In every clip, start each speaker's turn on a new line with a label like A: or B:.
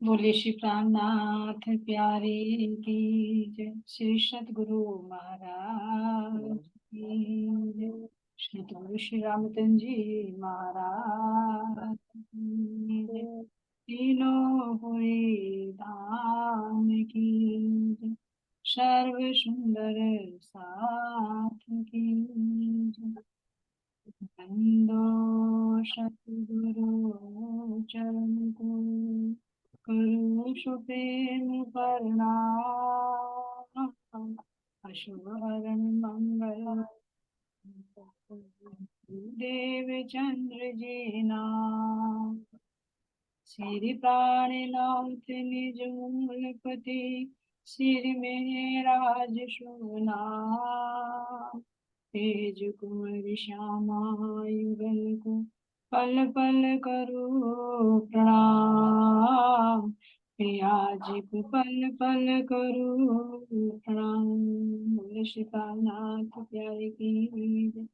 A: बोले श्री प्राणनाथ प्यारे की जय। श्री सतगुरु महाराज की जय। श्री गुरु श्री रामचंद्र जी महाराज की जय। तीनों पुरी धाम की जय। सर्व सुंदर साथ की जय। बंदो सतगुरु चरण को करो सुप्रेम प्रणाम। अशुभ हरण मंगल देव चंद्र जी नाम। श्री प्राणनाथ निज मूलपति श्री में राज सोना। तेज कुंवर श्यामा युगल को पल पल करो प्रणाम। प्रिया जी को पल पल करो प्रणाम। बोले श्री कान्हानाथ प्यारे की जय।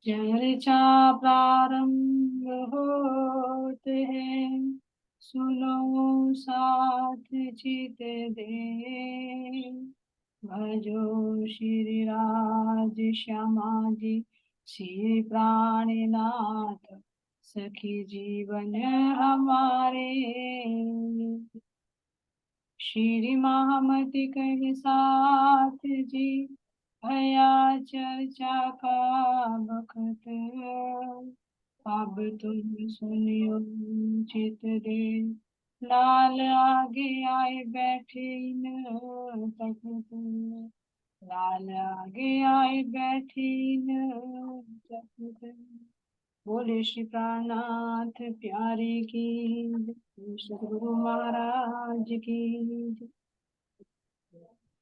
A: चर्चा प्रारंभ होते हैं सुनो साथ चित दे। भजो श्री राज श्यामा जी श्री प्राणनाथ सखी जीवन हमारे। श्री महामति कह साथ जी भया चर्चा का बखत। अब तुम सुनियो चित दे लाल आगे आए बैठे न तखत। लाल आगे आए बैठे न तखत। बोले श्री प्राणनाथ प्यारे की जय। सतगुरु महाराज की जय।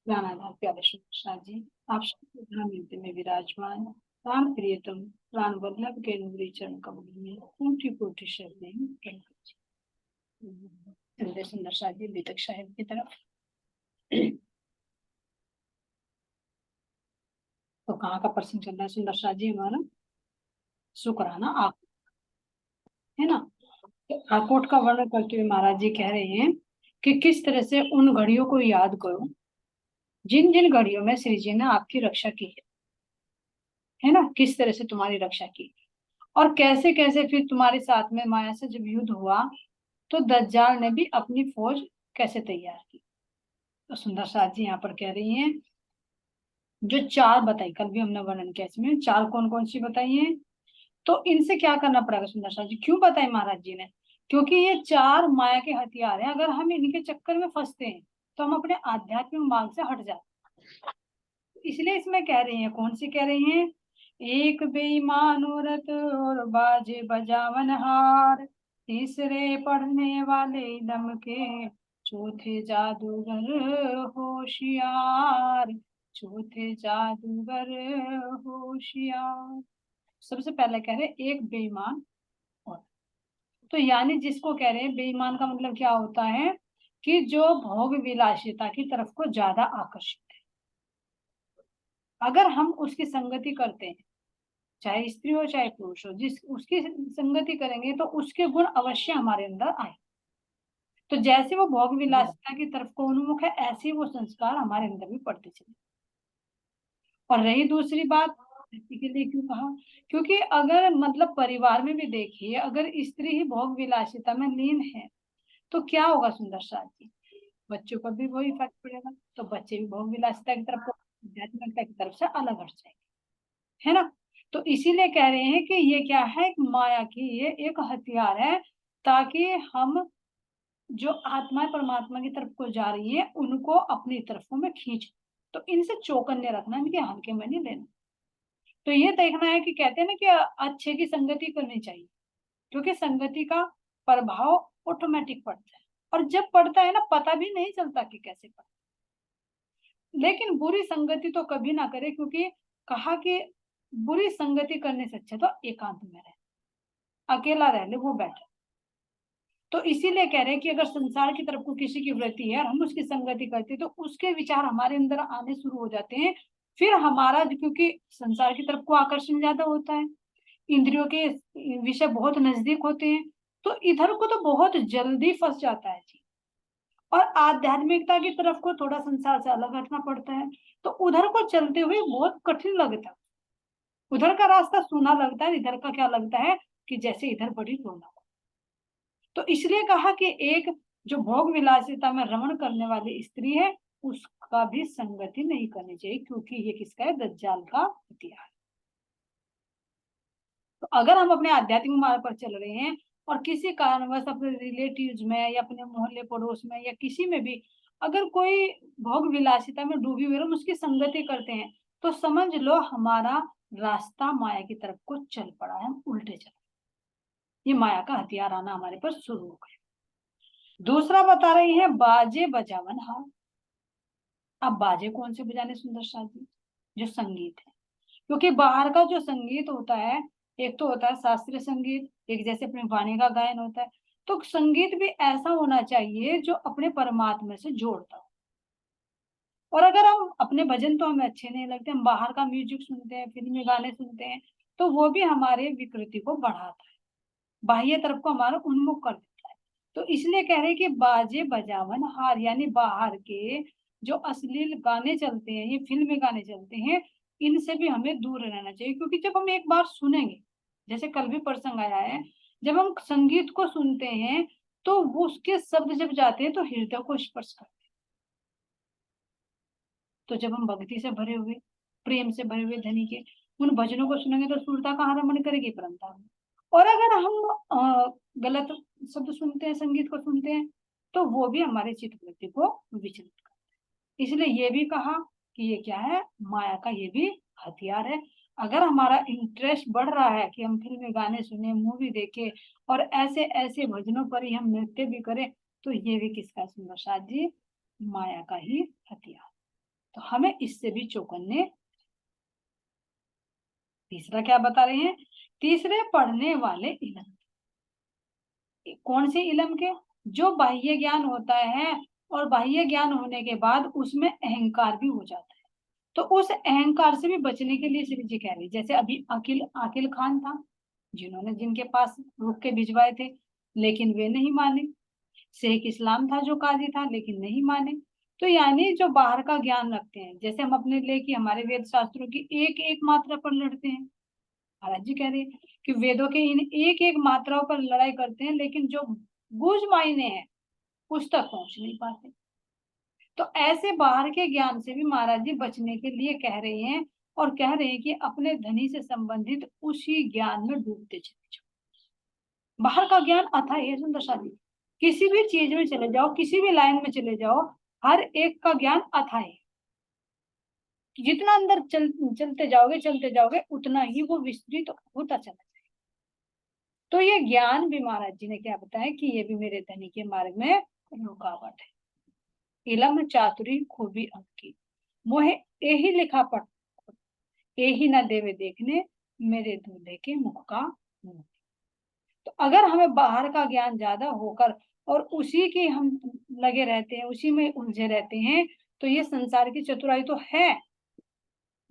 A: प्राणानाथ प्यारे श्री प्रसाद जी, आप सबके में विराजमान राम प्रियतम प्राण वल्लभ के नूरी चरण कमल में कोटि कोटि शरणाई प्रणाम। चंद्र सुंदर साहब जी बेतक साहिब की तरफ। तो कहाँ का प्रसंग चल रहा है सुंदर साहब जी हमारा? शुक्राना आप है ना। आकोट का वर्णन करते हुए महाराज जी कह रहे हैं कि किस तरह से उन घड़ियों को याद करो जिन जिन घड़ियों में श्री जी ने आपकी रक्षा की है ना। किस तरह से तुम्हारी रक्षा की और कैसे कैसे फिर तुम्हारे साथ में माया से जब युद्ध हुआ तो दज्जाल ने भी अपनी फौज कैसे तैयार की। तो सुंदर साथ जी यहाँ पर कह रही हैं जो चार बताई, कल भी हमने वर्णन किया, इसमें चार कौन कौन सी बताई है। तो इनसे क्या करना पड़ेगा सुंदर साथ जी, क्यों बताए महाराज जी ने? क्योंकि ये चार माया के हथियार हैं। अगर हम इनके चक्कर में फंसते हैं तो हम अपने आध्यात्मिक मार्ग से हट जाते हैं। इसलिए इसमें कह रही हैं, कौन सी कह रही हैं? एक बेईमान औरत और बाजे बजावन हार। तीसरे पढ़ने वाले दम के। चौथे जादूगर होशियार। चौथे जादूगर होशियार। सबसे पहले कह रहे एक बेईमान औरत। तो यानी जिसको कह रहे हैं बेईमान का मतलब क्या होता है कि जो भोग विलासिता की तरफ को ज्यादा आकर्षित है। अगर हम उसकी संगति करते हैं, चाहे स्त्री हो चाहे पुरुष हो, जिस उसकी संगति करेंगे तो उसके गुण अवश्य हमारे अंदर आए। तो जैसे वो भोग विलासिता की तरफ को उन्मुख है ऐसे वो संस्कार हमारे अंदर भी पड़ते चले। और रही दूसरी बात, स्त्री के लिए क्यों कहा? क्योंकि अगर मतलब परिवार में भी देखिए, अगर स्त्री ही भोग विलासिता में लीन है तो क्या होगा सुंदर साथ जी? बच्चों पर भी वही इफेक्ट पड़ेगा। तो बच्चे भी भोग विलासिता की तरफ, आध्यात्मिकता की तरफ से अलग हट जाएंगे, है ना। तो इसीलिए कह रहे हैं कि ये क्या है, माया की ये एक हथियार है ताकि हम जो आत्मा परमात्मा की तरफ को जा रही है उनको अपनी तरफों में खींच। तो इनसे चौकन्ने रखना, इनके हल्के में नहीं लेना। तो ये देखना है कि कहते हैं ना कि अच्छे की संगति करनी चाहिए, क्योंकि संगति का प्रभाव ऑटोमेटिक पड़ता है और जब पड़ता है ना पता भी नहीं चलता कि कैसे पड़ता। लेकिन बुरी संगति तो कभी ना करे, क्योंकि कहा कि बुरी संगति करने से अच्छा तो एकांत में रहे, अकेला रह ले वो बेटर। तो इसीलिए कह रहे हैं कि अगर संसार की तरफ को किसी की वृत्ति है और हम उसकी संगति करते हैं तो उसके विचार हमारे अंदर आने शुरू हो जाते हैं। फिर हमारा, क्योंकि संसार की तरफ को आकर्षण ज्यादा होता है, इंद्रियों के विषय बहुत नजदीक होते हैं, तो इधर को तो बहुत जल्दी फंस जाता है जी, और आध्यात्मिकता की तरफ को थोड़ा संसार से अलग हटना पड़ता है, तो उधर को चलते हुए बहुत कठिन लगता है। उधर का रास्ता सूना लगता है, इधर का क्या लगता है कि जैसे इधर बड़ी रौनक हो। तो इसलिए कहा कि एक जो भोग विलासिता में रमण करने वाली स्त्री है, उसका भी संगति नहीं करनी चाहिए, क्योंकि ये किसका है? दज्जाल का हथियार है। तो अगर हम अपने आध्यात्मिक मार्ग पर चल रहे हैं और किसी कारणवश अपने रिलेटिव्स में या अपने मोहल्ले पड़ोस में या किसी में भी अगर कोई भोग विलासिता में डूबी हुई, हम उसकी संगति करते हैं, तो समझ लो हमारा रास्ता माया की तरफ को चल पड़ा है, हम उल्टे चल, ये माया का हथियार आना हमारे पर शुरू हो गया। दूसरा बता रही है बाजे बजावन हार। अब बाजे कौन से बजाने सुंदर शाह जी? जो संगीत है, क्योंकि बाहर का जो संगीत होता है, एक तो होता है शास्त्रीय संगीत, एक जैसे अपने वाणी का गायन होता है, तो संगीत भी ऐसा होना चाहिए जो अपने परमात्मा से जोड़ता हो। और अगर हम अपने भजन तो हमें अच्छे नहीं लगते, हम बाहर का म्यूजिक सुनते हैं, फिल्मी गाने सुनते हैं, तो वो भी हमारे विकृति को बढ़ाता है, बाह्य तरफ को हमारा उन्मुख कर देता है। तो इसलिए कह रहे हैं कि बाजे बजावन हार, यानी बाहर के जो अश्लील गाने चलते हैं, ये फिल्मी गाने चलते हैं, इनसे भी हमें दूर रहना चाहिए। क्योंकि जब हम एक बार सुनेंगे, जैसे कल भी प्रसंग आया है, जब हम संगीत को सुनते हैं तो वो उसके शब्द जब जाते हैं तो हृदय को स्पर्श करते हैं। तो जब हम भक्ति से भरे हुए, प्रेम से भरे हुए धनी के उन भजनों को सुनेंगे तो सुरता कहाँ रमण करेगी? परंता में। और अगर हम गलत शब्द सुनते हैं, संगीत को सुनते हैं, तो वो भी हमारे चित्त वृत्ति को विचलित करता है। इसलिए ये भी कहा कि ये क्या है? माया का ये भी हथियार है। अगर हमारा इंटरेस्ट बढ़ रहा है कि हम फिल्मी गाने सुने, मूवी देखे और ऐसे ऐसे भजनों पर ही हम नृत्य भी करें, तो ये भी किसका? सुंदर साथ जी, माया का ही हथियार। तो हमें इससे भी चौकन्ने। तीसरा क्या बता रहे हैं? तीसरे पढ़ने वाले इलम। कौन से इलम के? जो बाह्य ज्ञान होता है और बाह्य ज्ञान होने के बाद उसमें अहंकार भी हो जाता है, तो उस अहंकार से भी बचने के लिए श्री जी कह रही, जैसे अभी अकिल आकिल खान था, जिन्होंने जिनके पास रुक के भिजवाए थे, लेकिन वे नहीं माने। शेख इस्लाम था जो काजी था, लेकिन नहीं माने। तो यानी जो बाहर का ज्ञान रखते हैं, जैसे हम अपने लिए कि हमारे वेद शास्त्रों की एक एक मात्रा पर लड़ते हैं, महाराज जी कह रहे हैं कि वेदों के इन एक एक मात्राओं पर लड़ाई करते हैं, लेकिन जो गुज मायने हैं उस तक पहुंच नहीं पाते। तो ऐसे बाहर के ज्ञान से भी महाराज जी बचने के लिए कह रहे हैं, और कह रहे हैं कि अपने धनी से संबंधित उसी ज्ञान में डूबते चले जाओ। बाहर का ज्ञान अथाह है सुंदर शादी, किसी भी चीज में चले जाओ, किसी भी लाइन में चले जाओ, हर एक का ज्ञान अथाह है। जितना अंदर चलते जाओगे उतना ही वो विस्तृत होता चला जाएगा। तो ये ज्ञान भी महाराज जी ने क्या बताया कि ये भी मेरे धनी के मार्ग में रुकावट है। इलम चातुरी खूबी अंकी मोहे यही लिखा पढ़, यही न देवे देखने मेरे दूल्हे के मुख का मुंह। तो अगर हमें बाहर का ज्ञान ज्यादा होकर और उसी की हम लगे रहते हैं, उसी में उलझे रहते हैं, तो ये संसार की चतुराई तो है,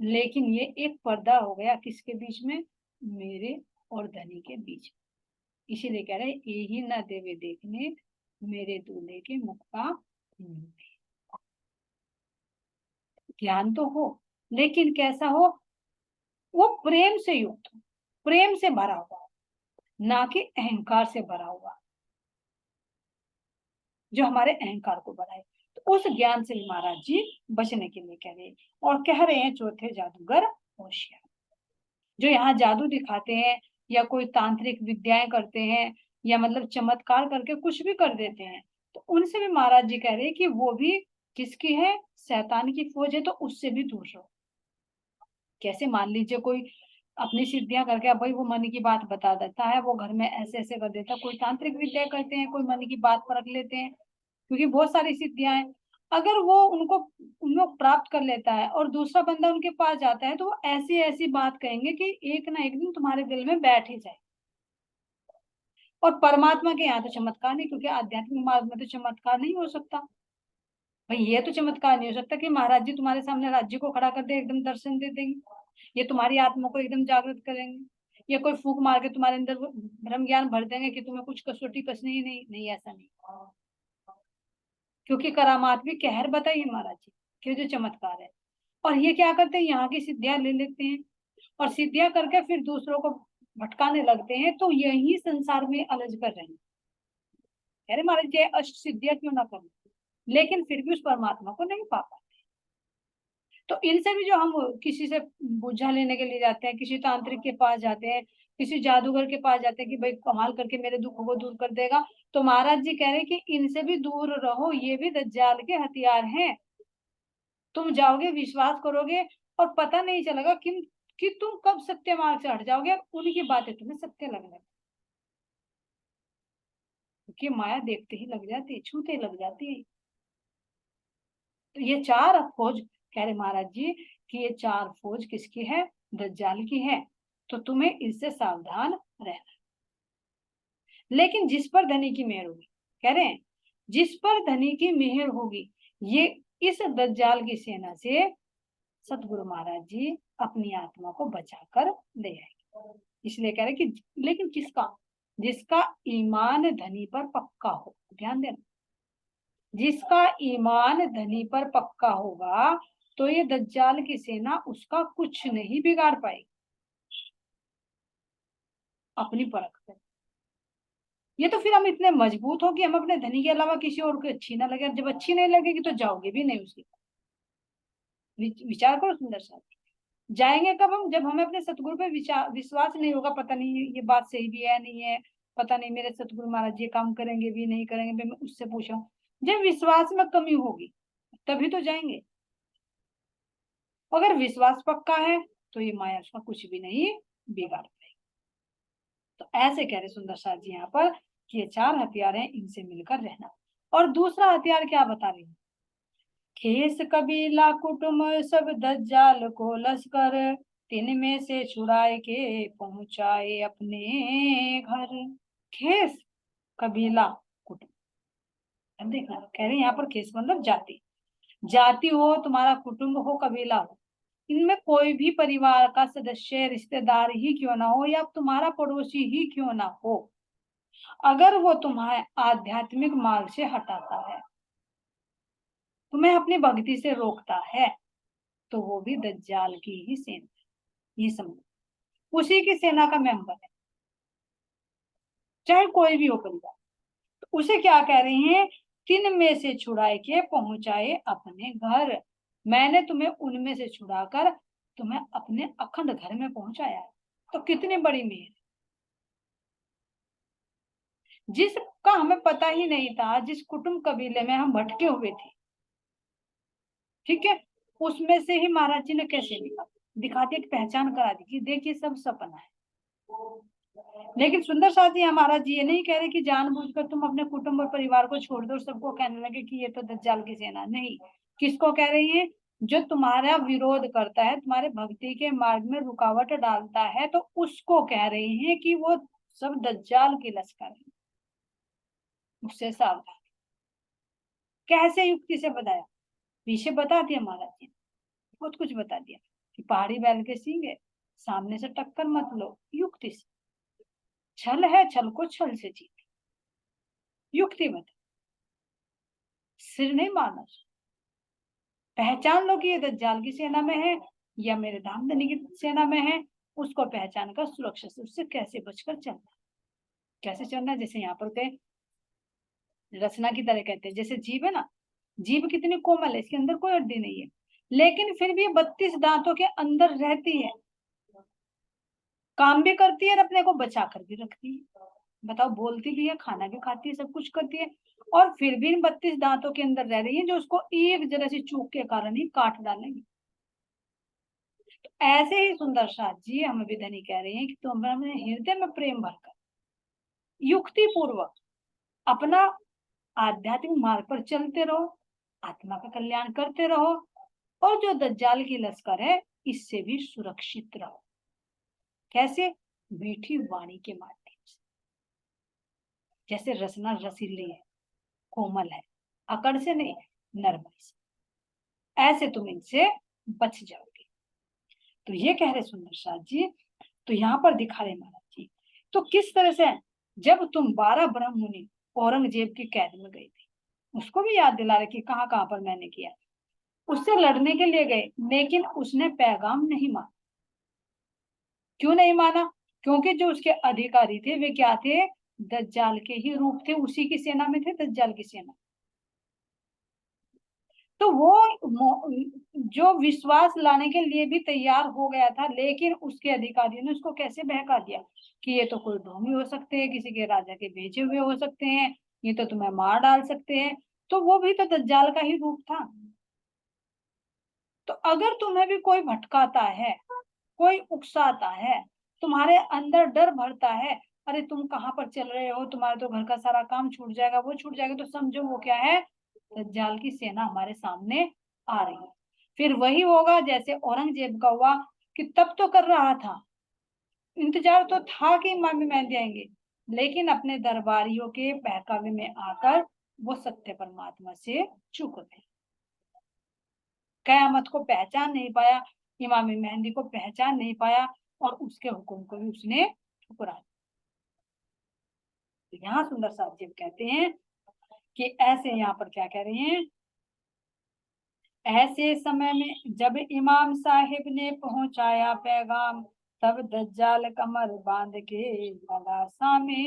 A: लेकिन ये एक पर्दा हो गया किसके बीच में? मेरे और धनी के बीच। इसीलिए कह रहे यही न देवे देखने मेरे दूल्हे के मुख का मुंह। ज्ञान तो हो, लेकिन कैसा हो? वो प्रेम से युक्त हो, प्रेम से भरा हुआ, ना कि अहंकार से भरा हुआ, जो हमारे अहंकार को बढ़ाए। तो उस ज्ञान से भी महाराज जी बचने के लिए कह रहे हैं। और कह रहे हैं चौथे जादूगर होशियार, जो यहाँ जादू दिखाते हैं या कोई तांत्रिक विद्याएं करते हैं या मतलब चमत्कार करके कुछ भी कर देते हैं, तो उनसे भी महाराज जी कह रहे हैं कि वो भी किसकी है? शैतान की फौज है, तो उससे भी दूर रहो। कैसे? मान लीजिए कोई अपनी सिद्धियां करके, अब भाई वो मन की बात बता देता है, वो घर में ऐसे ऐसे कर देता है, कोई तांत्रिक विद्या करते हैं, कोई मन की बात परख लेते हैं, क्योंकि बहुत सारी सिद्धियां हैं। अगर वो उनको उनको प्राप्त कर लेता है और दूसरा बंदा उनके पास जाता है, तो वो ऐसी ऐसी बात कहेंगे कि एक ना एक दिन तुम्हारे दिल में बैठ ही जाए। और परमात्मा के यहाँ तो चमत्कार नहीं, क्योंकि आध्यात्मिक मार्ग में तो चमत्कार नहीं हो सकता। भाई ये तो चमत्कार नहीं हो सकता कि महाराज जी तुम्हारे सामने राज्य को खड़ा कर दे, एकदम दर्शन दे देंगे, ये तुम्हारी आत्मा को एकदम जागृत करेंगे। या कोई फूंक मार के तुम्हारे अंदर ब्रह्म ज्ञान भर देंगे कि तुम्हें कुछ कसौटी कसनी ही नहीं। नहीं, ऐसा नहीं, क्योंकि करामात भी कहर बताइए महाराज जी कि जो चमत्कार है। और ये क्या करते हैं, यहाँ की सिद्धियां ले लेते हैं और सिद्धियां करके फिर दूसरों को भटकाने लगते हैं, तो यही संसार में अलझ कर रहे हैं। अरे महाराज जी अष्ट सिद्धियां क्यों ना करें, लेकिन फिर भी उस परमात्मा को नहीं पा पाते। तो इनसे भी जो हम किसी से बुझा लेने के लिए जाते हैं, किसी तांत्रिक के पास जाते हैं, किसी जादूगर के पास जाते हैं कि भाई कमाल करके मेरे दुखों को दूर कर देगा, तो महाराज जी कह रहे हैं कि इनसे भी दूर रहो, ये भी दज्जाल के हथियार हैं। तुम जाओगे, विश्वास करोगे और पता नहीं चलेगा कि तुम कब सत्य मार्ग से हट जाओगे और उनकी बातें तुम्हें सत्य लगने, क्योंकि माया देखते ही लग जाती है, छूते लग जाती है। तो ये चार खोज कह रहे महाराज जी कि ये चार फौज किसकी है, दज्जाल की है। तो तुम्हें इससे सावधान रहना। लेकिन जिस पर धनी की मेहर होगी, कह रहे हैं जिस पर धनी की मेहर होगी, ये इस दज्जाल की सेना से सतगुरु महाराज जी अपनी आत्मा को बचाकर ले आएंगे। इसलिए कह रहे कि लेकिन किसका, जिसका ईमान धनी पर पक्का हो। ध्यान देना, जिसका ईमान धनी पर पक्का होगा तो ये दज्जाल की सेना उसका कुछ नहीं बिगाड़ पाएगी। अपनी परख से ये तो फिर हम इतने मजबूत हो कि हम अपने धनी के अलावा किसी और को अच्छी ना लगे, जब अच्छी नहीं लगेगी तो जाओगे भी नहीं उसकी। विचार करो सुंदर सा, जाएंगे कब हम, जब हमें अपने सतगुरु पे विश्वास नहीं होगा, पता नहीं ये बात सही भी है नहीं है, पता नहीं मेरे सतगुरु महाराज ये काम करेंगे भी नहीं करेंगे, मैं उससे पूछा। जब विश्वास में कमी होगी तभी तो जाएंगे। अगर विश्वास पक्का है तो ये माया उसका कुछ भी नहीं बिगाड़ पाएगी। तो ऐसे कह रहे सुंदर साथ जी यहाँ पर कि ये चार हथियार हैं, इनसे मिलकर रहना। और दूसरा हथियार क्या बता रही है, खेस कबीला कुटुंब सब दज्जाल को लश्कर, तीन में से छुड़ाए के पहुंचाए अपने घर। खेस कबीला कुटुंब, अब देखना कह रहे यहाँ पर खेस मतलब जाति, जाति हो, तुम्हारा कुटुंब हो, कबीला हो, इनमें कोई भी परिवार का सदस्य, रिश्तेदार ही क्यों ना हो या तुम्हारा पड़ोसी ही क्यों ना हो, अगर वो तुम्हारे आध्यात्मिक मार्ग से हटाता है, तुम्हें अपनी भक्ति से रोकता है, तो वो भी दज्जाल की ही सेना है। ये समझो, उसी की सेना का मेंबर है, चाहे कोई भी हो परिवार। तो उसे क्या कह रहे हैं, तीन में से छुड़ाए के पहुंचाए अपने घर। मैंने तुम्हें उनमें से छुड़ाकर तुम्हें अपने अखंड घर में पहुंचाया है। तो कितनी बड़ी मेहर, जिसका हमें पता ही नहीं था, जिस कुटुंब कबीले में हम भटके हुए थे, ठीक है, उसमें से ही महाराज जी ने कैसे दिखा दिया, पहचान करा दी कि देखिए सब सपना है। लेकिन सुंदर साथी हमारा जी ये नहीं कह रहे कि जानबूझकर तुम अपने कुटुंब और परिवार को छोड़ दो, सबको कहने लगे कि ये तो दज्जाल की सेना। नहीं, किसको कह रही है, जो तुम्हारा विरोध करता है, तुम्हारे भक्ति के मार्ग में रुकावट डालता है, तो उसको कह रही है कि वो सब दज्जाल की लश्कर है, उससे सावधान। कैसे युक्ति से बताया, पीछे बता दिया महाराज जी, बहुत कुछ बता दिया कि पहाड़ी बैल के सींग है, सामने से टक्कर मत लो, युक्ति से। छल है, छल को छल से जीत, युक्ति बता, सिर नहीं मारना। पहचान लो कि ये दज्जाल की सेना में है या मेरे धामधनी की सेना में है, उसको पहचान कर सुरक्षा से उससे कैसे बचकर चलना, कैसे चलना। जैसे यहाँ पर कहे रचना की तरह कहते हैं, जैसे जीभ है ना, जीभ कितनी कोमल है, इसके अंदर कोई हड्डी नहीं है, लेकिन फिर भी 32 दांतों के अंदर रहती है, काम भी करती है और अपने को बचा कर भी रखती है। बताओ, बोलती भी है, खाना भी खाती है, सब कुछ करती है, और फिर भी इन 32 दांतों के अंदर रह रही है, जो उसको एक जरा सी चूक के कारण ही काट डालेंगे। तो ऐसे ही सुंदर साथ जी हमें भी धनी कह रहे हैं कि तुम अपने हृदय में प्रेम भरकर युक्ति पूर्वक अपना आध्यात्मिक मार्ग पर चलते रहो, आत्मा का कल्याण करते रहो, और जो दज्जाल की लश्कर है इससे भी सुरक्षित रहो। कैसे, मीठी वाणी के माध्यम से, जैसे रसना रसीली है, कोमल है, अकड़ से नहीं, नरमाई से, ऐसे तुम इनसे बच जाओगे। तो ये कह रहे सुंदर साथ जी तो यहाँ पर दिखा रहे महाराज जी। तो किस तरह से जब तुम 12 ब्रह्म मुनि औरंगजेब की कैद में गई थी, उसको भी याद दिला रहे कि कहाँ कहाँ पर मैंने किया। उससे लड़ने के लिए गए, लेकिन उसने पैगाम नहीं माना। क्यों नहीं माना? क्योंकि जो उसके अधिकारी थे वे क्या थे? दज्जाल के ही रूप थे, उसी की सेना में थे, दज्जाल की सेना। तो वो जो विश्वास लाने के लिए भी तैयार हो गया था, लेकिन उसके अधिकारियों ने उसको कैसे बहका दिया कि ये तो कोई ढोंगी हो सकते हैं, किसी के राजा के भेजे हुए हो सकते हैं, ये तो तुम्हें मार डाल सकते हैं। तो वो भी तो दज्जाल का ही रूप था। तो अगर तुम्हें भी कोई भटकाता है, कोई उकसाता है, तुम्हारे अंदर डर भरता है, अरे तुम कहाँ पर चल रहे हो, तुम्हारे तो घर का सारा काम छूट जाएगा, वो छूट जाएगा, तो समझो वो क्या है? दज्जाल की सेना हमारे सामने आ रही है। फिर वही होगा जैसे औरंगजेब का हुआ, कि तब तो कर रहा था, इंतजार तो था कि इमाम मेहदी आएंगे, लेकिन अपने दरबारियों के बहकावे में आकर वो सत्य परमात्मा से चूक गए। कयामत को पहचान नहीं पाया, इमाम मेहंदी को पहचान नहीं पाया, और उसके हुक्म को भी उसने ठुकरा दिया। तो यहाँ सुंदर साहब जी कहते हैं कि ऐसे, यहाँ पर क्या कह रहे हैं, ऐसे समय में जब इमाम साहिब ने पहुंचाया पैगाम, तब दज्जाल कमर बांध के लगा सामे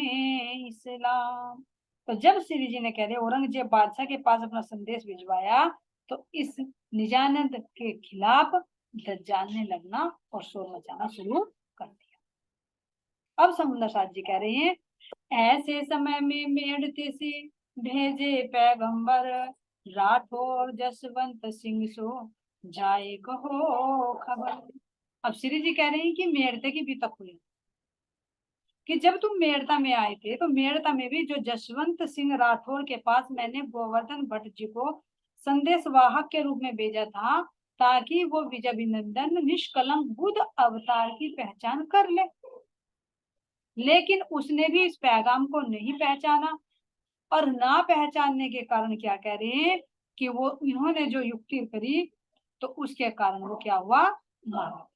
A: इस्लाम। तो जब श्री जी ने कह रहे औरंगजेब बादशाह के पास अपना संदेश भिजवाया, तो इस निजानंद के खिलाफ दज्जाल ने लगना और शोर मचाना शुरू कर दिया। अब समुद्र साथ जी कह रहे हैं, ऐसे समय में मेड़ते से भेजे पैगंबर, राठौर जसवंत सिंह सो जाए कहो खबर। अब श्री जी कह रहे हैं कि मेड़ते की भी तक हुई, कि जब तुम मेड़ता में आए थे तो मेड़ता में भी जो जसवंत सिंह राठौर के पास मैंने गोवर्धन भट्ट जी को संदेशवाहक के रूप में भेजा था, ताकि वो विजयाभिनंदन निष्कलंक बुद्ध अवतार की पहचान कर ले, लेकिन उसने भी इस पैगाम को नहीं पहचाना। और ना पहचानने के कारण क्या कह रहे हैं कि वो इन्होंने जो युक्ति करी, तो उसके कारण वो क्या हुआ? मारा।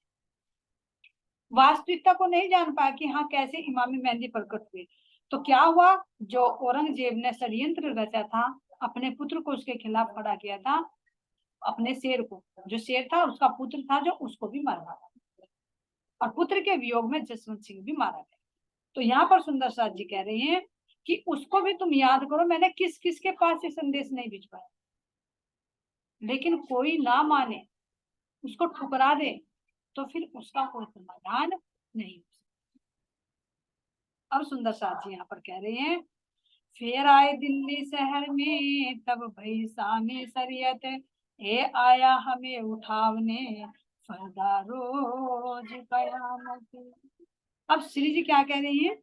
A: वास्तविकता को नहीं जान पाया कि हाँ कैसे इमाम मेहंदी प्रकट हुए। तो क्या हुआ? जो औरंगजेब ने षड्यंत्र रचा था, अपने पुत्र को उसके खिलाफ खड़ा किया था, अपने शेर को, जो शेर था उसका पुत्र था, जो उसको भी मारा, और पुत्र के वियोग में जसवंत सिंह भी मारा गया। तो यहाँ पर सुंदर साथ जी कह रहे हैं कि उसको भी तुम याद करो, मैंने किस किस के पास ये संदेश नहीं भिजवाया, लेकिन कोई ना माने, उसको ठुकरा दे, तो फिर उसका कोई समाधान नहीं हो सकता। अब सुंदर साथ जी यहाँ पर कह रहे हैं, फिर आए दिल्ली शहर में तब भई सामे शरीयत, ए आया हमें उठावने फरदा रोज कयामत। अब श्री जी क्या कह रही हैं,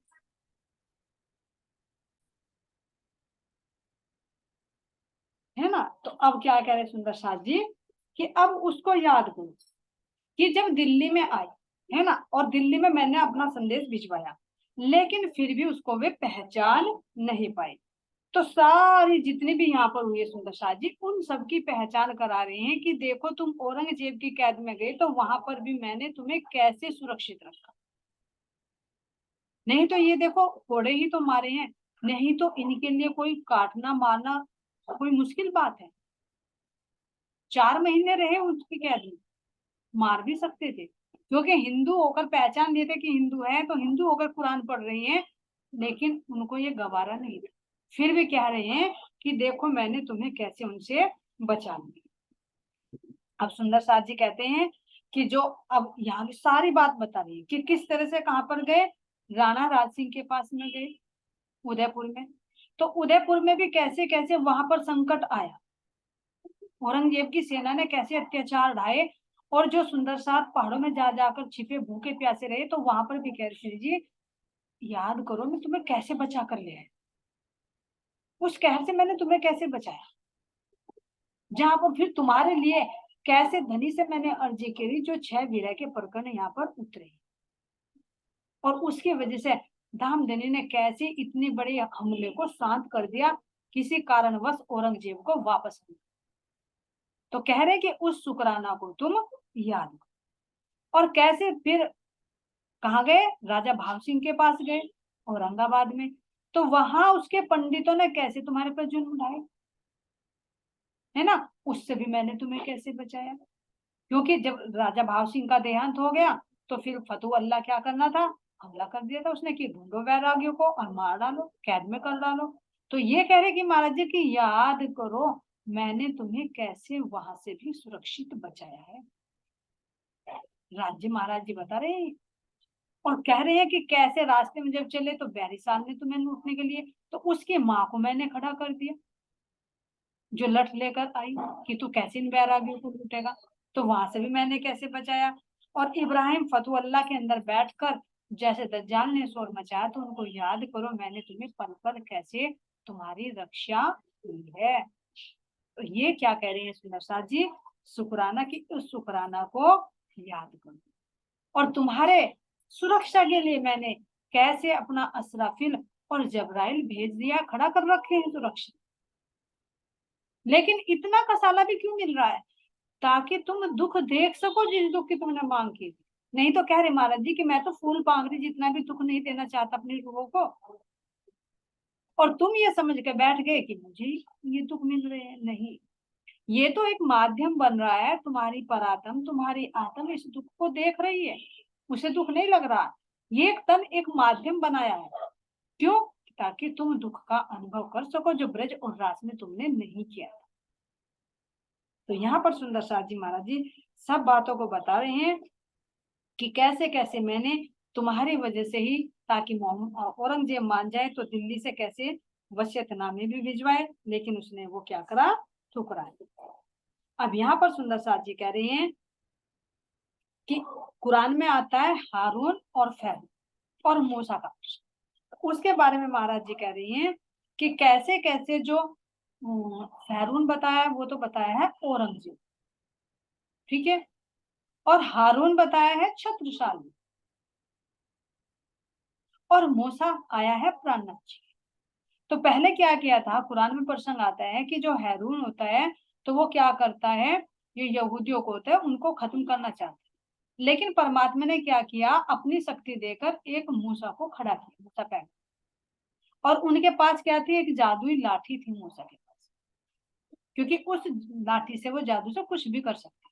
A: है ना? तो अब क्या कह रहे सुंदर साथ जी, कि अब उसको याद करो कि जब दिल्ली में आई, है ना, और दिल्ली में मैंने अपना संदेश भिजवाया, लेकिन फिर भी उसको वे पहचान नहीं पाए। तो सारी जितनी भी यहाँ पर हुई है सुंदर शाह जी, उन सबकी पहचान करा रहे हैं कि देखो तुम औरंगजेब की कैद में गए, तो वहां पर भी मैंने तुम्हें कैसे सुरक्षित रखा। नहीं तो ये देखो घोड़े ही तो मारे हैं, नहीं तो इनके लिए कोई काटना मारना कोई मुश्किल बात है। 4 महीने रहे उसकी कैद में, मार भी सकते थे, क्योंकि हिंदू होकर पहचान दिए थे कि हिंदू है, तो हिंदू होकर कुरान पढ़ रही हैं, लेकिन उनको ये गवारा नहीं था। फिर भी कह रहे हैं कि देखो मैंने तुम्हें कैसे उनसे बचा लिया। अब सुंदर साथ जी कहते हैं कि जो अब यहाँ की सारी बात बता रही है कि किस तरह से कहाँ पर गए, राणा राज सिंह के पास में गए उदयपुर में। तो उदयपुर में भी कैसे कैसे वहां पर संकट आया, औरंगजेब की सेना ने कैसे अत्याचार ढाए, और जो सुंदर साथ पहाड़ों में जा जाकर छिपे भूखे प्यासे रहे, तो वहां पर भी कह रहे जी याद करो मैं तुम्हें कैसे बचा कर ले आया, उस कहर से मैंने तुम्हें कैसे बचाया, जहां पर फिर तुम्हारे लिए कैसे धनी से मैंने अर्जी करी, जो 6 वीरा के प्रकरण यहाँ पर उतरे, और उसकी वजह से धामधनी ने कैसे इतने बड़े हमले को शांत कर दिया, किसी कारणवश औरंगजेब को वापस किया। तो कह रहे कि उस शुक्राना को तुम याद करो, और कैसे फिर कहाँ गए? राजा भाव सिंह के पास गए औरंगाबाद में। तो वहां उसके पंडितों ने कैसे तुम्हारे पर जुल्म ढाए, है ना, उससे भी मैंने तुम्हें कैसे बचाया। क्योंकि जब राजा भाव सिंह का देहांत हो गया तो फिर फतू अल्लाह क्या करना था, हमला कर दिया था उसने कि ढूंढो वैरागियों को और मार डालो, कैद में कर डालो। तो ये कह रहे कि महाराज जी की याद करो मैंने तुम्हें कैसे वहां से भी सुरक्षित बचाया है। राज्य महाराज जी बता रहे हैं और कह रहे हैं कि कैसे रास्ते में जब चले तो बैरी साहब ने तुम्हें लूटने के लिए, तो उसकी माँ को मैंने खड़ा कर दिया जो लठ लेकर आई कि तू कैसे इन बैरागियों को लूटेगा, तो वहां से भी मैंने कैसे बचाया। और इब्राहिम फतू अल्लाह के अंदर बैठकर जैसे दज्जाल ने शोर मचाया तो उनको याद करो मैंने तुम्हें पल पल कैसे तुम्हारी रक्षा की है। तो ये क्या कह रहे हैं सुंदर साथ जी, शुक्राना की उस शुक्राना को याद करो। और तुम्हारे सुरक्षा के लिए मैंने कैसे अपना असराफिल और जबराइल भेज दिया, खड़ा कर रखे हैं सुरक्षा। लेकिन इतना कसाला भी क्यों मिल रहा है? ताकि तुम दुख देख सको जिस दुख की तुमने मांग की। नहीं तो कह रहे महाराज जी कि मैं तो फूल पांगरी जितना भी दुख नहीं देना चाहता अपनी रूहों को, और तुम ये समझ के बैठ गए कि मुझे ये दुख मिल रहे हैं। नहीं, ये तो एक माध्यम बन रहा है, तुम्हारी परात्म तुम्हारी आत्म इस दुख को देख रही है, उसे दुख नहीं लग रहा। ये एक तन एक माध्यम बनाया है, क्यों? ताकि तुम दुख का अनुभव कर सको जो ब्रज और रास में तुमने नहीं किया। तो यहाँ पर सुंदर साथ जी महाराज जी सब बातों को बता रहे हैं कि कैसे कैसे मैंने तुम्हारी वजह से ही, ताकि औरंगजेब मान जाए तो दिल्ली से कैसे वसीयतनामे भी भिजवाए, लेकिन उसने वो क्या करा, ठुकराया। अब यहाँ पर सुंदर साथ जी कह रहे हैं कि कुरान में आता है हारून और फैल और मूसा का, उसके बारे में महाराज जी कह रही हैं कि कैसे कैसे जो हारून बताया वो तो बताया है औरंगजेब, ठीक है, और हारून बताया है छत्रसाल, और मूसा आया है प्राणनाथ जी। तो पहले क्या किया था, कुरान में प्रसंग आता है कि जो हारून होता है तो वो क्या करता है, ये यहूदियों को होता है उनको खत्म करना चाहता है, लेकिन परमात्मा ने क्या किया, अपनी शक्ति देकर एक मूसा को खड़ा किया, मूसा पैदा। और उनके पास क्या थी, एक जादुई लाठी थी मूसा के पास, क्योंकि उस लाठी से वो जादू से कुछ भी कर सकते।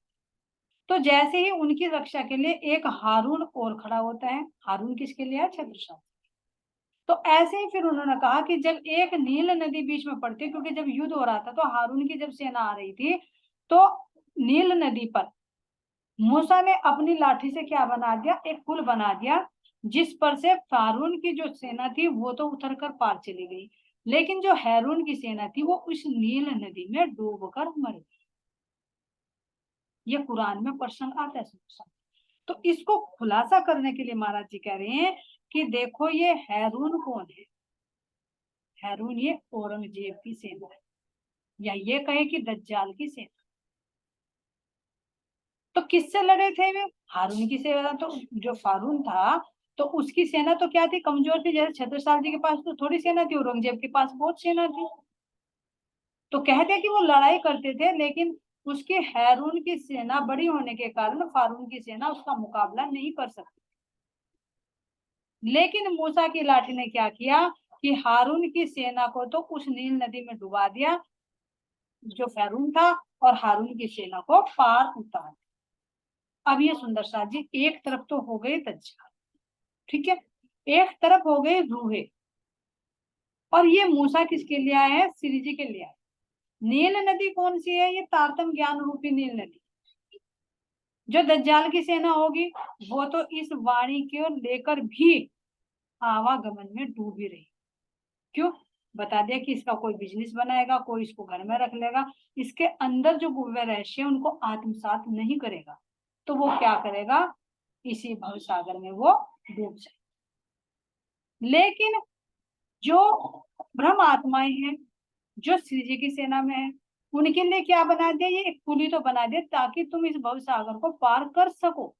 A: तो जैसे ही उनकी रक्षा के लिए एक हारून और खड़ा होता है, हारून किसके लिए है, छत्रसाल। तो ऐसे ही फिर उन्होंने कहा कि जब एक नील नदी बीच में पड़ती, क्योंकि जब युद्ध हो रहा था तो हारून की जब सेना आ रही थी तो नील नदी पर मूसा ने अपनी लाठी से क्या बना दिया, एक पुल बना दिया, जिस पर से फारून की जो सेना थी वो तो उतर कर पार चली गई, लेकिन जो हैरून की सेना थी वो उस नील नदी में डूबकर मर गई। ये कुरान में प्रसंग आता है। तो इसको खुलासा करने के लिए महाराज जी कह रहे हैं कि देखो ये हैरून कौन है, हैरून ये औरंगजेब की सेना है, या ये कहे कि दज्जाल की सेना। तो किससे लड़े थे वे, हारून की सेना। तो जो फारून था तो उसकी सेना तो क्या थी, कमजोर थी, जैसे छत्रसाल जी के पास तो थोड़ी सेना थी, औरंगजेब के पास बहुत सेना थी। तो कहते कि वो लड़ाई करते थे, लेकिन उसके हैरून की सेना बड़ी होने के कारण फारून की सेना उसका मुकाबला नहीं कर सकती। लेकिन मूसा की लाठी ने क्या किया कि हारून की सेना को तो उस नील नदी में डुबा दिया जो फैरून था, और हारून की सेना को पार उतार। अब ये सुंदर साथ जी एक तरफ तो हो गए दज्जाल, ठीक है, एक तरफ हो गए रूहे, और ये मूसा किसके लिए आए हैं, श्री जी के लिए आए। नील नदी कौन सी है, ये तारतम ज्ञान रूपी नील नदी। जो दज्जाल की सेना होगी वो तो इस वाणी को लेकर भी आवागमन में डूबी रही। क्यों? बता दिया कि इसका कोई बिजनेस बनाएगा, कोई इसको घर में रख लेगा, इसके अंदर जो गुव्य रहस्य उनको आत्मसात नहीं करेगा, तो वो क्या करेगा, इसी भव सागर में वो डूब जाए। लेकिन जो ब्रह्म आत्माएं हैं जो श्री जी की सेना में है, उनके लिए क्या बना दिया, ये एक पुली तो बना दिया ताकि तुम इस भव सागर को पार कर सको।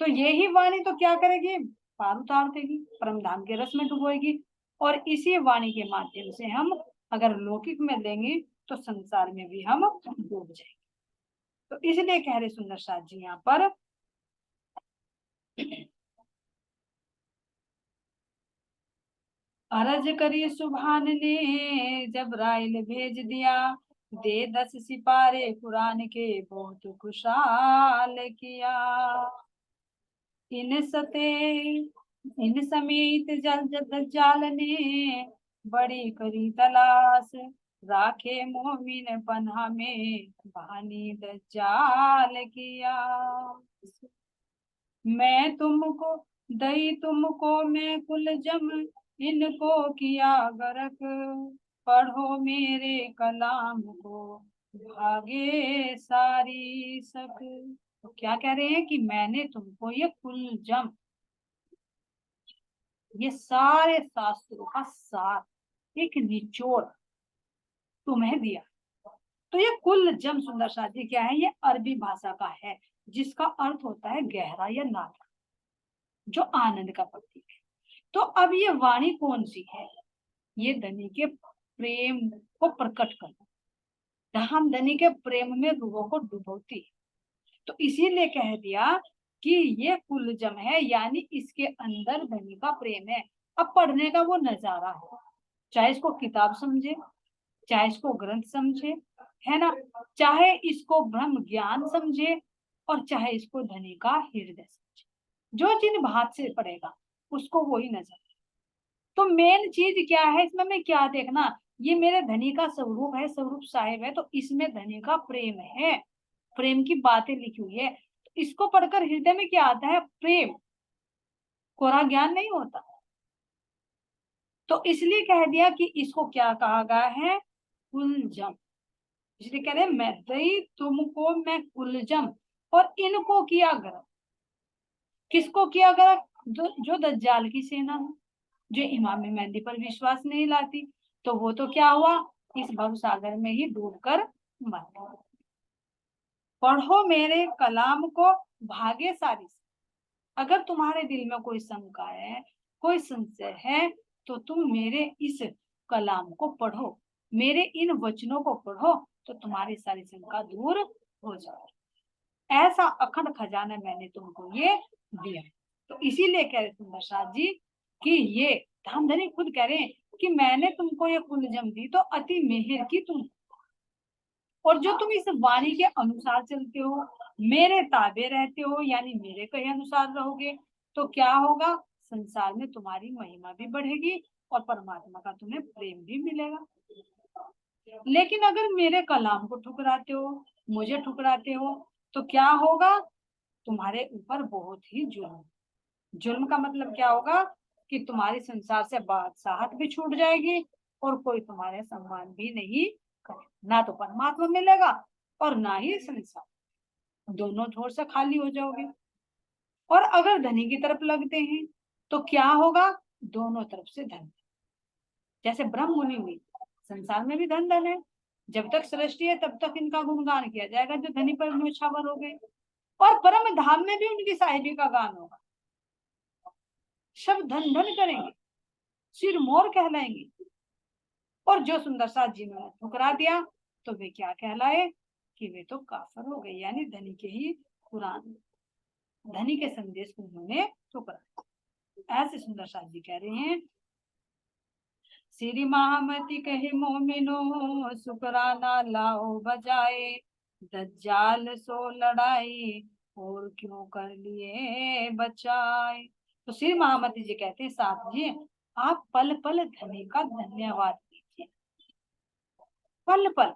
A: तो यही वाणी तो क्या करेगी, पार उतार देगी, परम धाम के रस में डुबोएगी, और इसी वाणी के माध्यम से हम अगर लौकिक में लेंगे तो संसार में भी हम डूब जाएंगे। तो इसलिए कह रहे सुंदर साथ जी यहाँ पर अरज करी सुभान ने जब राइल भेज दिया, दे 10 सिपारे कुरान के बहुत खुशहाल किया। इन सते इन समेत दज्जाल ने बड़ी करी तलाश, राखे मोमिन पन्हा में बहानी दज्जाल किया। मैं तुमको दई तुमको मैं कुलजम, इनको किया गरक, पढ़ो मेरे कलाम को भागे सारी सक। तो क्या कह रहे हैं कि मैंने तुमको ये कुलजम, ये सारे शास्त्रों का सार, एक निचोड़ तुम्हें दिया। तो ये कुलजम सुंदर साथी क्या है, ये अरबी भाषा का है, जिसका अर्थ होता है गहरा या नाता, जो आनंद का प्रतीक है। तो अब ये वाणी कौन सी है, ये धनी के प्रेम को प्रकट करना, हम धनी के प्रेम में रूहों को डुबोती है। तो इसीलिए कह दिया कि ये कुलजम है, यानी इसके अंदर धनी का प्रेम है। अब पढ़ने का वो नजारा है, चाहे इसको किताब समझे, चाहे इसको ग्रंथ समझे, है ना, चाहे इसको ब्रह्म ज्ञान समझे, और चाहे इसको धनी का हृदय समझे, जो जिन भात से पड़ेगा उसको वही नजर। तो मेन चीज क्या है इसमें, मैं क्या देखना, ये मेरे धनी का स्वरूप है, स्वरूप साहिब है, तो इसमें धनी का प्रेम है, प्रेम की बातें लिखी हुई है। तो इसको पढ़कर हृदय में क्या आता है, प्रेम, कोरा ज्ञान नहीं होता। तो इसलिए कह दिया कि इसको क्या कहा गया है, कुलजम। इसलिए कह रहे मैं दई तुमको मैं कुलजम, और इनको किया गर्क। किसको किया गर्क, जो दज्जाल की सेना है, जो इमाम मेहंदी पर विश्वास नहीं लाती, तो वो तो क्या हुआ, इस भव सागर में ही डूबकर मर गया। पढ़ो मेरे कलाम को भागे सारी। अगर तुम्हारे दिल में कोई शंका है, कोई संशय है, तो तुम मेरे इस कलाम को पढ़ो, मेरे इन वचनों को पढ़ो, तो तुम्हारी सारी शंका दूर हो जाए। ऐसा अखंड खजाना मैंने तुमको ये दिया। तो इसीलिए कह रहे सुंदर साथ जी कि ये धामधनी खुद कह रहे हैं कि मैंने तुमको ये कुलजम दी तो अति मेहर की तुम, और जो तुम इस वाणी के अनुसार चलते हो, मेरे ताबे रहते हो, यानी मेरे कहे अनुसार रहोगे, तो क्या होगा, संसार में तुम्हारी महिमा भी बढ़ेगी और परमात्मा का तुम्हें प्रेम भी मिलेगा। लेकिन अगर मेरे कलाम को ठुकराते हो, मुझे ठुकराते हो, तो क्या होगा, तुम्हारे ऊपर बहुत ही जुल्म। जुल्म का मतलब क्या होगा कि तुम्हारी संसार से बादशाहत भी छूट जाएगी, और कोई तुम्हारे सम्मान भी नहीं करे, ना तो परमात्मा मिलेगा और ना ही संसार, दोनों छोर से खाली हो जाओगे। और अगर धनी की तरफ लगते हैं तो क्या होगा, दोनों तरफ से धन, जैसे ब्रह्म मुनि हुई, संसार में भी धन धन है, जब तक सृष्टि है तब तक इनका गुणगान किया जाएगा जो धनी पर न्योछावर हो गए, और परम धाम में भी उनकी साहिबी का गान होगा, सब धन धन करेंगे, सिर मोर कहलाएंगे। और जो सुंदर साथ जिन्होंने ठुकरा दिया, तो वे क्या कहलाए, कि वे तो काफर हो गए, यानी धनी के ही कुरान, धनी के संदेश को उन्होंने ठुकरा। ऐसे सुंदर साथ जी कह रहे हैं, श्री महामती कहे मोमिनो शुक्राना लाओ बजाए, दज्जाल सो लड़ाई और क्यों कर लिए बचाए। तो श्री महामती जी कहते हैं, साथ जी आप पल पल धनी का धन्यवाद कीजिए, पल पल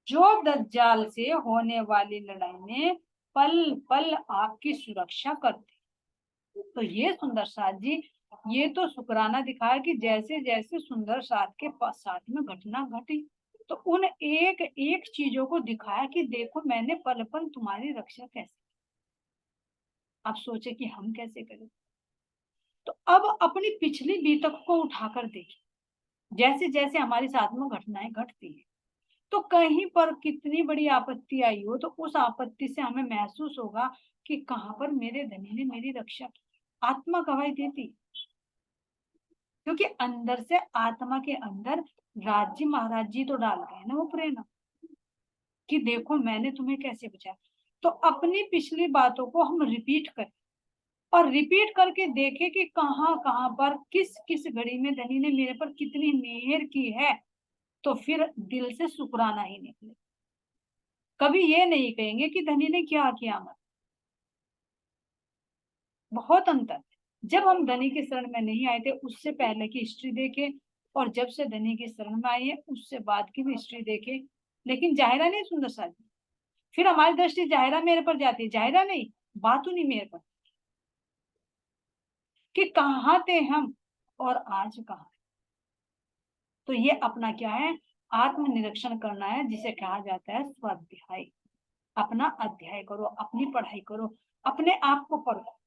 A: जो दज्जाल से होने वाली लड़ाई में पल पल आपकी सुरक्षा करते। तो ये सुंदर साथ जी, ये तो शुक्राना दिखाया कि जैसे जैसे सुंदर साथ के साथ में घटना घटी, तो उन एक एक चीजों को दिखाया कि देखो मैंने पल पल तुम्हारी रक्षा कैसे। आप सोचे कि हम कैसे करें। तो अब अपनी पिछली बीतक को उठाकर देखिए, जैसे जैसे हमारे साथ में घटनाएं घटती है, तो कहीं पर कितनी बड़ी आपत्ति आई हो, तो उस आपत्ति से हमें महसूस होगा कि कहां पर मेरे धनी ने मेरी रक्षा की। आत्मा गवाही देती, क्योंकि अंदर से आत्मा के अंदर राज्य महाराज जी तो डाल गए ना वो प्रेरणा, कि देखो मैंने तुम्हें कैसे बचाया। तो अपनी पिछली बातों को हम रिपीट करें, और रिपीट करके देखे कि कहाँ कहाँ पर किस किस घड़ी में धनी ने मेरे पर कितनी मेहर की है, तो फिर दिल से शुक्राना ही निकले। कभी ये नहीं कहेंगे कि धनी ने क्या किया मत। बहुत अंतर है। जब हम धनी के शरण में नहीं आए थे उससे पहले की हिस्ट्री देखे, और जब से धनी के शरण में आए हैं उससे बाद की भी हिस्ट्री देखे। लेकिन जाहिरा नहीं सुंदर साहब, फिर हमारी दृष्टि जाहिरा मेरे पर जाती है, जाहिरा नहीं, बात नहीं मेरे पर, कि कहाँ थे हम और आज कहाँ। तो ये अपना क्या है, आत्मनिरीक्षण करना है, जिसे कहा जाता है स्वाध्याय। अपना अध्याय करो, अपनी पढ़ाई करो, अपने आप को पढ़ो।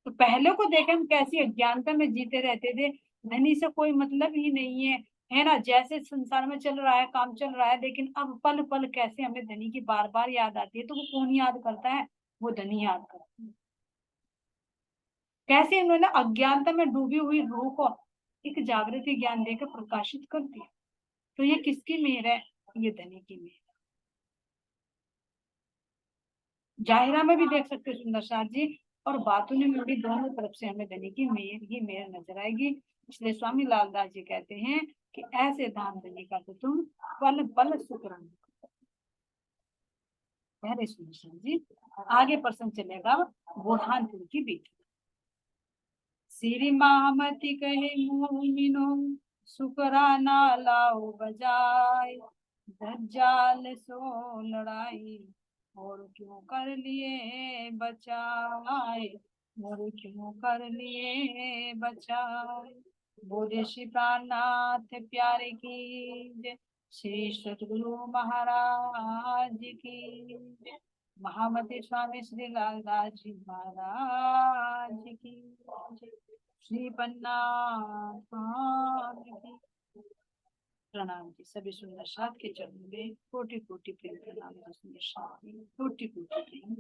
A: तो पहले को देखे हम कैसी अज्ञानता में जीते रहते थे, धनी से कोई मतलब ही नहीं है ना, जैसे संसार में चल रहा है, काम चल रहा है। लेकिन अब पल पल कैसे हमें धनी की बार बार याद आती है, तो वो कौन याद करता है, वो धनी याद करता है। कैसे इन्होंने अज्ञानता में डूबी हुई रूह को एक जागृति ज्ञान देकर प्रकाशित कर दिया। तो ये किसकी मेहर है, ये धनी की मेहर। जाहिरा में भी देख सकते सुंदर साथ जी, और बातों में भी दोनों तरफ से हमें धनी की मेहर ही मेहर नजर आएगी। इसलिए स्वामी लालदास जी कहते हैं कि ऐसे धाम धनी का तो तुम पल पल शुक्राना। पहले सुंदर साथ जी, आगे प्रश्न चलेगा बुरहानपुर की बेटी। श्री महामती कहे मोमिनो, शुक्राना लाओ बजाय, दज्जाल सो लड़ाई, और क्यों कर लिए बचाए, और क्यों कर लिए बचाए। बोले श्री प्राणनाथ प्यारे की जय, श्री सतगुरु महाराज की जय, महामती स्वामी श्री लालदास जी महाराज की जय, श्री पन्ना की। प्रणाम जी। सभी सुंदर साथ के चरणों में कोटि कोटि प्रेम प्रणाम। सुंदर साथ कोटि कोटि प्रेम।